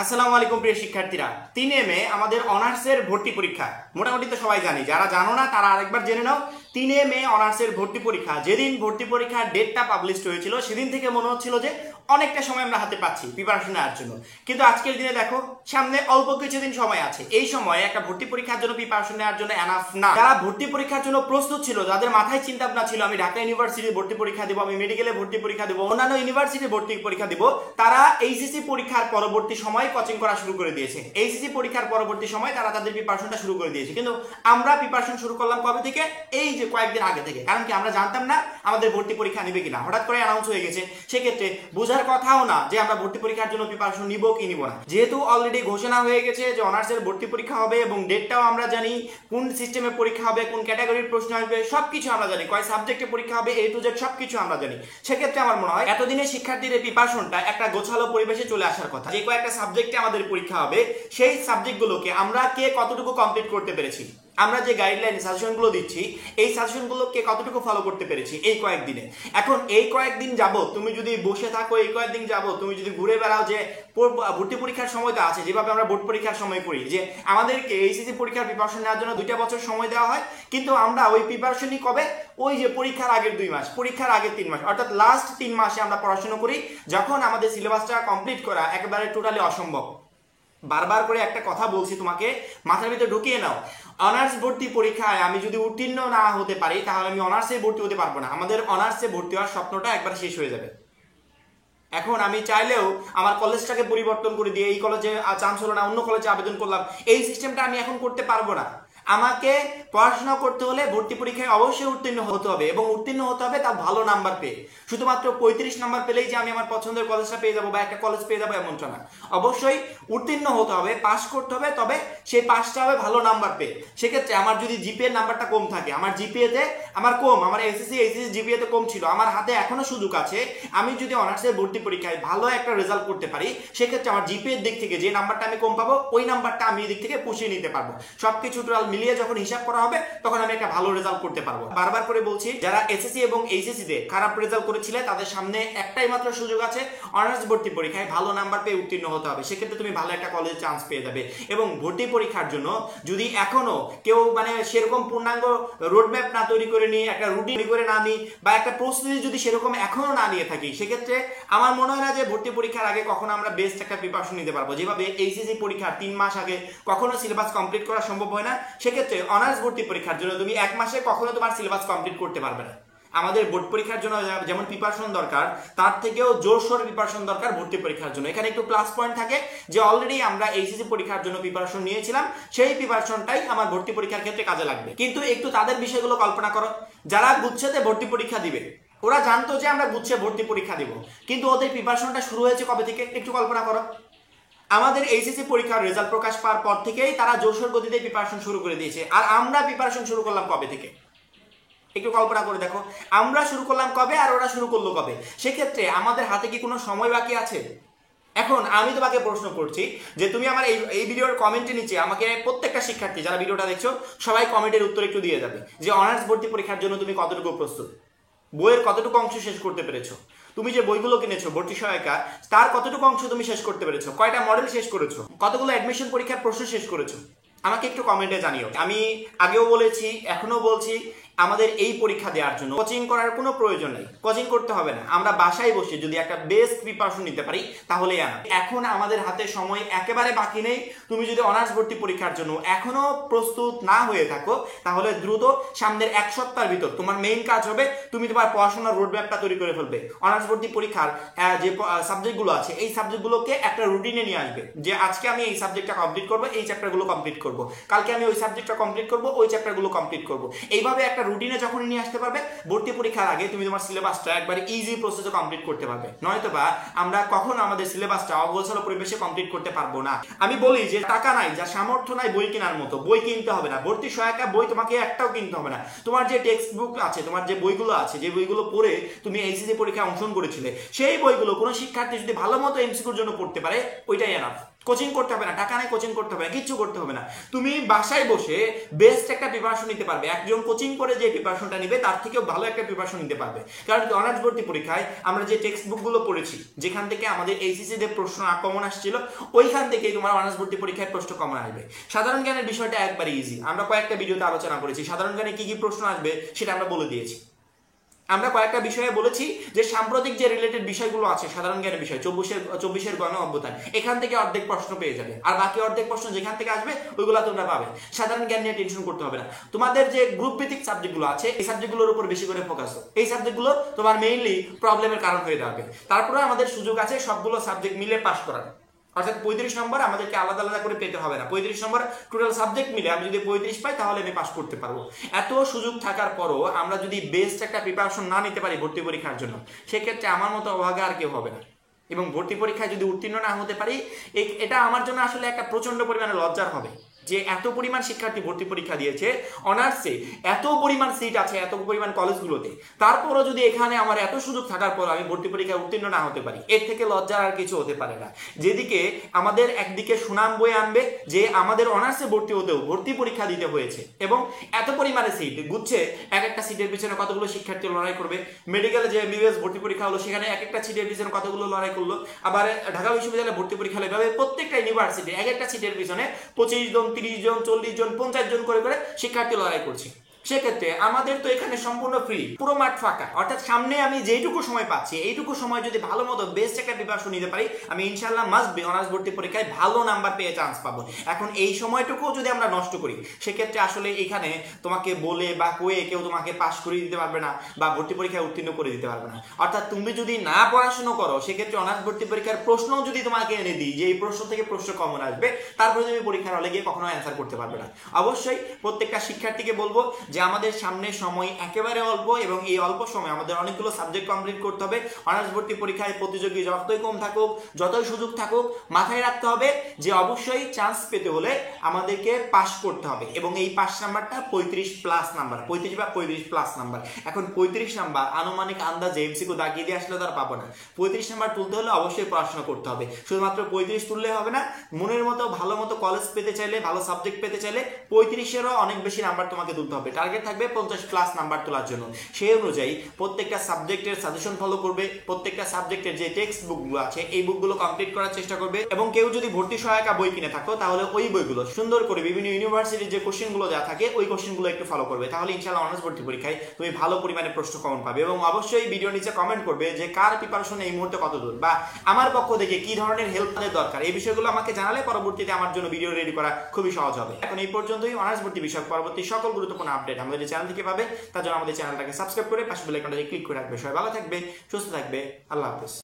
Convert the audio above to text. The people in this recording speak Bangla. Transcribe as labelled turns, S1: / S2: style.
S1: আসসালামু আলাইকুম প্রিয় শিক্ষার্থীরা, 3 মে আমাদের অনার্সের ভর্তি পরীক্ষা। মোটামুটি তো সবাই জানি, যারা জানো না তারা আরেকবার জেনে নাও। 3 মে অনার্সের ভর্তি পরীক্ষা। যেদিন ভর্তি পরীক্ষার ডেটটা পাবলিশ হয়েছিল সেদিন থেকে মনে হচ্ছিল যে অনেকটা সময় আমরা হাতে পাচ্ছি প্রিপারেশন নেওয়ার জন্য, কিন্তু আজকের দিনে দেখো সামনে অল্প কিছুদিন সময় আছে। এই সময় একটা ভর্তি পরীক্ষার জন্য প্রিপারেশন নেওয়ার জন্য এনাফ না। যারা ভর্তি পরীক্ষার জন্য প্রস্তুত ছিল, যাদের মাথায় চিন্তা ভাবনা ছিল আমি ঢাকা ইউনিভার্সিটির ভর্তি পরীক্ষা দেবো, আমি মেডিকেলে ভর্তি পরীক্ষা দেবো, অন্যান্য ইউনিভার্সিটির ভর্তি পরীক্ষা দেবো, তারা এইচএসসি পরীক্ষার পরবর্তী সময় কোচিং করা শুরু করে দিয়েছে। এইচএসসি পরীক্ষার পরবর্তী সময় তারা তাদের প্রিপারেশনটা শুরু করে দিয়েছে। কিন্তু আমরা প্রিপারেশন শুরু করলাম কবে থেকে? এই যে কয়েকদিন আগে থেকে। কারণ কি, আমরা জানতাম না আমাদের ভর্তি পরীক্ষা নেবে কিনা, হঠাৎ করে অ্যানাউন্স হয়ে গেছে। সেক্ষেত্রে বোঝার কথাও না যে আমরা ভর্তি পরীক্ষার জন্য প্রিপারেশন নিব কি নিব না। যেহেতু অলরেডি ঘোষণা হয়ে গেছে যে অনার্সের ভর্তি পরীক্ষা হবে এবং ডেটটাও আমরা জানি, কোন সিস্টেমে পরীক্ষা হবে, কোন ক্যাটাগরির প্রশ্ন আসবে, সবকিছু আমরা জানি, কয় সাবজেক্টে পরীক্ষা হবে, A to Z সবকিছু আমরা জানি। সেক্ষেত্রে আমার মনে হয় এতদিনে শিক্ষার্থীদের প্রিপারেশনটা একটা গোছালো পরিবেশে চলে আসার কথা। যে কয়েকটা সাবজেক্টে আমাদের পরীক্ষা হবে সেই সাবজেক্টগুলোকে আমরা কে কতটুকু কমপ্লিট করতে পেরেছি, আমরা যে গাইডলাইন সাজেশনগুলো দিচ্ছি এই সাজেশনগুলোকে কতটুকু ফলো করতে পেরেছি এই কয়েকদিনে। এখন এই কয়েকদিন যাবো তুমি যদি বসে থাকো, এই কয়েকদিন যাবো তুমি যদি ঘুরে বেড়াও যে ভর্তি পরীক্ষার সময়টা আছে, যেভাবে আমরা বোর্ড পরীক্ষার সময় করি যে আমাদেরকে এইচএসসি পরীক্ষার প্রিপারেশন নেওয়ার জন্য 2টা বছর সময় দেওয়া হয়, কিন্তু আমরা ওই প্রিপারেশনই কবে, ওই যে পরীক্ষার আগের 2 মাস, পরীক্ষার আগের 3 মাস, অর্থাৎ লাস্ট 3 মাসে আমরা পড়াশোনা করি, যখন আমাদের সিলেবাসটা কমপ্লিট করা একেবারে টোটালি অসম্ভব। বারবার করে একটা কথা বলছি, তোমাকে মাথার ভিতরে ঢুকিয়ে নাও। অনার্স ভর্তি পরীক্ষায় আমি যদি উত্তীর্ণ না হতে পারি তাহলে আমি অনার্সে ভর্তি হতে পারবো না। আমাদের অনার্সে ভর্তি হওয়ার স্বপ্নটা একবার শেষ হয়ে যাবে। এখন আমি চাইলেও আমার কলেজটাকে পরিবর্তন করে দিয়ে এই কলেজে চান্স হলো না, অন্য কলেজে আবেদন করলাম, এই সিস্টেমটা আমি এখন করতে পারবো না। আমাকে পড়াশোনা করতে হলে ভর্তি পরীক্ষায় অবশ্যই উত্তীর্ণ হতে হবে, এবং উত্তীর্ণ হতে হবে তা ভালো নাম্বার পেয়ে। শুধুমাত্র 35 নাম্বার পেলেই যে আমি আমার পছন্দের কলেজটা পেয়ে যাবো বা একটা কলেজ পেয়ে যাবো এমনটা না। অবশ্যই উত্তীর্ণ হতে হবে, পাস করতে হবে, তবে সেই পাসটা হবে ভালো নাম্বার পেয়ে। সেক্ষেত্রে আমার যদি জিপিএ নাম্বারটা কম থাকে, আমার জিপিএতে আমার কম, আমার এসএসসি জিপিএতে কম ছিল, আমার হাতে এখনো সুযোগ আছে। আমি যদি অনার্সের ভর্তি পরীক্ষায় ভালো একটা রেজাল্ট করতে পারি, সেক্ষেত্রে আমার জিপিএর দিক থেকে যে নাম্বারটা আমি কম পাবো ওই নাম্বারটা আমি এই দিক থেকে পুষিয়ে নিতে পারবো। সবকিছু টোটাল মিলিয়ে যখন হিসাব করা হবে তখন আমি একটা ভালো রেজাল্ট করতে পারবো। বারবার করে বলছি, যারা এসএসসি এবং এইচএসসি তে খারাপ রেজাল্ট করেছিলে তাদের সামনে একটাই মাত্র সুযোগ আছে, অনার্স ভর্তি পরীক্ষায় ভালো নাম্বার পেয়ে উত্তীর্ণ হতে হবে। সেক্ষেত্রে তুমি ভালো একটা কলেজে চান্স পেয়ে যাবে। এবং ভর্তি পরীক্ষার জন্য যদি এখনো কেউ সেরকম পূর্ণাঙ্গ রোডম্যাপ না তৈরি করে নিয়ে, একটা রুটিন করে না নিই, বা একটা প্রস্তুতি যদি সেরকম এখনো না নিয়ে থাকি, সেক্ষেত্রে আমার মনে হয় না যে ভর্তি পরীক্ষার আগে কখনো আমরা বেস্ট একটা প্রিপারেশন নিতে পারবো। যেভাবে এইচএসসি পরীক্ষার 3 মাস আগে কখনো সিলেবাস কমপ্লিট করা সম্ভব হয় না, সেক্ষেত্রে অনার্স ভর্তি পরীক্ষার জন্য তুমি 1 মাসে কখনো তোমার সিলেবাস কমপ্লিট করতে পারবে না। আমাদের বোর্ড পরীক্ষার জন্য যেমন প্রিপারেশন দরকার, তার থেকেও জোরসোর প্রিপারেশন দরকার ভর্তি পরীক্ষার জন্য। এখানে একটু প্লাস পয়েন্ট থাকে যে অলরেডি আমরা এইচএসসি পরীক্ষার জন্য প্রিপারেশন নিয়েছিলাম, সেই প্রিপারেশনটাই আমার ভর্তি পরীক্ষার ক্ষেত্রে কাজে লাগবে। কিন্তু একটু তাদের বিষয়গুলো কল্পনা করো, যারা গুচ্ছতে ভর্তি পরীক্ষা দিবে, ওরা জানতো যে আমরা গুচ্ছে ভর্তি পরীক্ষা দিব, কিন্তু ওদের প্রিপারেশনটা শুরু হয়েছে কবে থেকে একটু কল্পনা করো। আমাদের এইচএসসি পরীক্ষার রেজাল্ট প্রকাশ পাওয়ার পর থেকেই তারা জোরসোর গতিতে প্রিপারেশন শুরু করে দিয়েছে। আর আমরা প্রিপারেশন শুরু করলাম কবে থেকে একটু কল্পনা করে দেখো, আমরা শুরু করলাম কবে আর ওরা শুরু করলো কবে? সেক্ষেত্রে আমাদের হাতে কি কোনো সময় বাকি আছে? এখন আমি তোমাকে প্রশ্ন করছি যে তুমি আমার এই ভিডিওর কমেন্টের নিচে আমাকে প্রত্যেকটা শিক্ষার্থী যারা ভিডিওটা দেখছো সবাই কমেন্টের উত্তর একটু দিয়ে যাবে যে অনার্স ভর্তি পরীক্ষার জন্য তুমি কতটুকু প্রস্তুত, বইয়ের কতটুকু অংশ শেষ করতে পেরেছো, তুমি যে বইগুলো কিনেছো ভর্তি সহায়িকা তার কতটুকু অংশ তুমি শেষ করতে পেরেছো, কয়টা মডেল শেষ করেছো, কতগুলো অ্যাডমিশন পরীক্ষার প্রশ্ন শেষ করেছো, আমাকে একটু কমেন্টে জানিও। আমি আগেও বলেছি, এখনো বলছি, আমাদের এই পরীক্ষা দেওয়ার জন্য কোচিং করার কোনো প্রয়োজন নেই, কোচিং করতে হবে না। আমরা বাসায় বসে যদি একটা বেস্ট প্রিপারেশন নিতে পারি তাহলে এখন আমাদের হাতে সময় একেবারে বাকি নেই। তুমি যদি অনার্স ভর্তি পরীক্ষার জন্য এখনো প্রস্তুত না হয়ে থাকো তাহলে দ্রুত সামনের 1 সপ্তাহের ভিতর তোমার মেইন কাজ হবে তুমি তোমার পড়াশোনার রোডম্যাপটা তৈরি করে ফেলবে। অনার্স ভর্তি পরীক্ষার যে সাবজেক্টগুলো আছে এই সাবজেক্টগুলোকে একটা রুটিনে নিয়ে আসবে, যে আজকে আমি এই সাবজেক্টটা কমপ্লিট করবো, এই চ্যাপ্টারগুলো কমপ্লিট করবো, কালকে আমি ওই সাবজেক্টটা কমপ্লিট করবো, ওই চ্যাপ্টারগুলো কমপ্লিট করবো। এইভাবে একটা রুটিনে যখন নিয়ে আসতে পারবে ভর্তি পরীক্ষার আগে তুমি তোমার সিলেবাসটা একবার ইজি প্রসেসে কমপ্লিট করতে পারবে। নয়তো বা আমরা কখনো আমাদের সিলেবাসটা অগোছালো পরিবেশে কমপ্লিট করতে পারবো না। আমি বলি যে টাকা নাই, যা সামর্থ্য নাই বই কেনার মতো, বই কিনতে হবে না, ভর্তি সহায়িকা বই তোমাকে একটাও কিনতে হবে না। তোমার যে টেক্সট বুক আছে, তোমার যে বইগুলো আছে, যে বইগুলো পড়ে তুমি এইচএসসি পরীক্ষায় অংশগ্রহণ করেছিলে, সেই বইগুলো কোনো শিক্ষার্থী যদি ভালো মতো এমসিকিউর জন্য পড়তে পারে ওইটাই এনাফ। কোচিং করতে হবে না, টাকা নেই কোচিং করতে হবে না, কিচ্ছু করতে হবে না। তুমি বাসায় বসে বেস্ট একটা প্রিপারেশন নিতে পারবে। একজন কোচিং করে যে প্রিপারেশনটা নিবে তার থেকেও ভালো একটা প্রিপারেশন নিতে পারবে। কারণ কি, অনার্স ভর্তি পরীক্ষায় আমরা যে টেক্সট বুকগুলো পড়েছি, যেখান থেকে আমাদের এইচএসসি তে প্রশ্ন কমন আসছিল, ওইখান থেকেই তোমার অনার্স ভর্তি পরীক্ষায় প্রশ্ন কমন আসবে। সাধারণ জ্ঞানের বিষয়টা একবারে ইজি, আমরা কয়েকটা ভিডিওতে আলোচনা করেছি। সাধারণ জ্ঞানে কি কি প্রশ্ন আসবে সেটা আমরা বলে দিয়েছি। আমরা কয়েকটা বিষয়ে বলেছি যে সাম্প্রতিক যে রিলেটেড বিষয়গুলো আছে সাধারণ জ্ঞানের বিষয়, 24-এর গণ অভ্যুত্থান, এখান থেকে অর্ধেক প্রশ্ন পেয়ে যাবে। আর বাকি অর্ধেক প্রশ্ন যেখান থেকে আসবে ওইগুলো তোমরা পাবে। সাধারণ জ্ঞান নিয়ে টেনশন করতে হবে না। তোমাদের যে গ্রুপ ভিত্তিক সাবজেক্টগুলো আছে এই সাবজেক্টগুলোর উপর বেশি করে ফোকাস দাও। এই সাবজেক্টগুলো তোমার মেইনলি প্রবলেমের কারণ হয়ে যাবে। তারপরে আমাদের সুযোগ আছে সবগুলো সাবজেক্ট মিলে পাস করার। অর্থাৎ 35 নম্বর আমাদেরকে আলাদা আলাদা করে পেতে হবে না। 35 নম্বর টোটাল সাবজেক্ট মিলে আমি যদি 35 পাই তাহলে আমি পাস করতে পারবো। এত সুযোগ থাকার পরও আমরা যদি বেস্ট একটা প্রিপারেশন না নিতে পারি ভর্তি পরীক্ষার জন্য, সেক্ষেত্রে আমার মতো অভাগা আর কেউ হবে না। এবং ভর্তি পরীক্ষায় যদি উত্তীর্ণ না হতে পারি, এটা আমার জন্য আসলে একটা প্রচন্ড পরিমাণে লজ্জার হবে যে এত পরিমাণ শিক্ষার্থী ভর্তি পরীক্ষা দিয়েছে অনার্সে, এত পরিমাণ সিট আছে এত পরিমাণ কলেজগুলোতে, তারপরও যদি এখানে আমার এত সুযোগ থাকার পর আমি ভর্তি পরীক্ষায় উত্তীর্ণ না হতে পারি, এর থেকে লজ্জার আর কিছু হতে পারে না। যেদিকে আমাদের একদিকে সুনাম বয়ে আনবে যে আমাদের অনার্সে ভর্তি হতেও ভর্তি পরীক্ষা দিতে হয়েছে, এবং এত পরিমাণে সিট গুচ্ছে, এক একটা সিটের পিছনে কতগুলো শিক্ষার্থী লড়াই করবে। মেডিকেলে যে এমবিবিএস ভর্তি পরীক্ষা হলো সেখানে এক একটা সিটের পিছনে কতগুলো লড়াই করলো। আবার ঢাকা বিশ্ববিদ্যালয়ে ভর্তি পরীক্ষা হলো এভাবে প্রত্যেকটা ইউনিভার্সিটি এক একটা সিটের পিছনে 25 জন, 30 জন, 40 জন, 50 জন করে শিক্ষার্থী লড়াই করছে। সেক্ষেত্রে আমাদের তো এখানে সম্পূর্ণ ফ্রি, পুরো মাঠ ফাঁকা। অর্থাৎ সামনে আমি যেইটুকু সময় পাচ্ছি এইটুকু সময় যদি ভালো মতো বেস্ট একটা প্রিপারেশন নিতে পারি, আমি ইনশাআল্লাহ মাস্ট বি অনার্স ভর্তি পরীক্ষায় ভালো নাম্বার পেয়ে চান্স পাবো। এখন এই সময়টুকু যদি আমরা নষ্ট করি, সেক্ষেত্রে আসলে এখানে তোমাকে বলে বা কয়ে কেউ তোমাকে পাস করিয়ে দিতে পারবে না বা ভর্তি পরীক্ষায় উত্তীর্ণ করে দিতে পারবে না। অর্থাৎ তুমি যদি না পড়াশোনা করো, সেক্ষেত্রে অনার্স ভর্তি পরীক্ষার প্রশ্ন যদি তোমাকে এনে দিই যে এই প্রশ্ন থেকে প্রশ্ন কমন আসবে, তারপরে তুমি পরীক্ষার হলে গিয়ে কখনো অ্যান্সার করতে পারবে না। অবশ্যই প্রত্যেকটা শিক্ষার্থীকে বলবো যে আমাদের সামনে সময় একেবারে অল্প, এবং এই অল্প সময় আমাদের অনেকগুলো সাবজেক্ট কমপ্লিট করতে হবে। অনার্স ভর্তি পরীক্ষায় প্রতিযোগী যতই কম থাকুক, যতই সুযোগ থাকুক, মাথায় রাখতে হবে যে অবশ্যই চান্স পেতে হলে আমাদেরকে পাস করতে হবে, এবং এই পাস নাম্বারটা 35+ নাম্বার, 35 বা 35+ নাম্বার। এখন 35 নাম্বার আনুমানিক আন্দাজে এমসিকিউ দাগিয়ে দিয়ে আসলে তার পাবো না। 35 নাম্বার তুলতে হলে অবশ্যই পড়াশোনা করতে হবে। শুধুমাত্র 35 তুললে হবে না, মনের মতো ভালো মতো কলেজ পেতে চাইলে, ভালো সাবজেক্ট পেতে চাইলে 35-এরও অনেক বেশি নাম্বার তোমাকে তুলতে হবে। টার্গেট থাকবে 50+ নাম্বার তোলার জন্য। সেই অনুযায়ী প্রত্যেকটা সাবজেক্টের সাজেশন ফলো করবে, প্রত্যেকটা সাবজেক্টের যে টেক্সট বুকগুলো আছে এই বুকগুলো কমপ্লিট করার চেষ্টা করবে। এবং কেউ যদি ভর্তি সহায়িকা বই কিনে থাকো, তাহলে ওই বইগুলো সুন্দর করে বিভিন্ন ইউনিভার্সিটির যে কোশ্চেনগুলো যা থাকে ওই কোশ্চেনগুলো একটু ফলো করবে। তাহলে ইনশাআল্লাহ অনার্স ভর্তি পরীক্ষায় তুমি ভালো পরিমাণে প্রশ্ন কমন পাবে। এবং অবশ্যই ভিডিও নিচে কমেন্ট করবে যে কার প্রিপারেশন এই মুহূর্তে কত দূর, বা আমার পক্ষ থেকে কি ধরনের হেল্প তাদের দরকার। এই বিষয়গুলো আমাকে জানালে পরবর্তীতে আমার জন্য ভিডিও রেডি করা খুবই সহজ হবে। এখন এই পর্যন্তই। অনার্স ভর্তি বিষয়ক পরবর্তী সকল গুরুত্বপূর্ণ আপডেট আমাদের চ্যানেল থেকে পাবে। তার জন্য আমাদের চ্যানেলটাকে সাবস্ক্রাইব করে পাশে বেল আইকনটা ক্লিক করে রাখবে। সবাই ভালো থাকবে, সুস্থ থাকবে। আল্লাহ হাফেজ।